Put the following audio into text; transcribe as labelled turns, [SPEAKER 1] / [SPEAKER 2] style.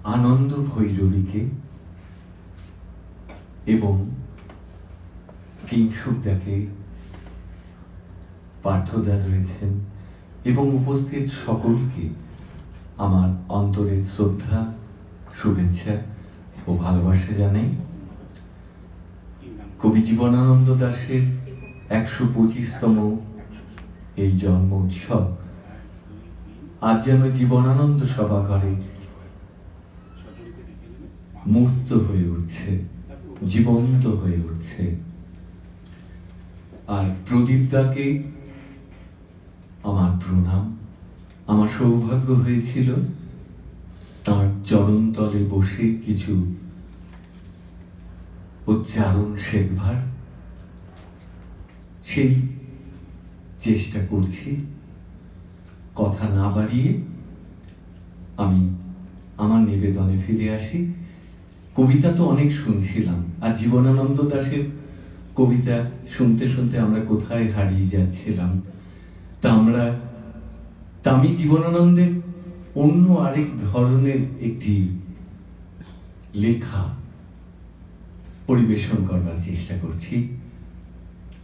[SPEAKER 1] আনন্দ ভৈরবীকে এবং কিংসুকদাকে, পার্থদা রয়েছেন এবং উপস্থিত সকলকে আমার অন্তরের শ্রদ্ধা, শুভেচ্ছা ও ভালোবাসা জানাই। কবি জীবনানন্দ দাশের ১২৫তম এই জন্ম উৎসব আজ যেন জীবনানন্দ সভাঘরে মূর্ত হয়ে উঠছে, জীবন্ত হয়ে উঠছে। আর প্রদীপদাকে আমার প্রণাম। আমার সৌভাগ্য হয়েছিল তার চরণতলে বসে কিছু উচ্চারণ শেখবার, সেই চেষ্টা করছি। কথা না বাড়িয়ে আমি আমার নিবেদনে ফিরে আসি। কবিতা তো অনেক শুনছিলাম, আর জীবনানন্দ দাশের কবিতা শুনতে শুনতে আমরা কোথায় হারিয়ে যাচ্ছিলাম। তা আমি জীবনানন্দের অন্য আরেক ধরনের একটি লেখা পরিবেশন করবার চেষ্টা করছি।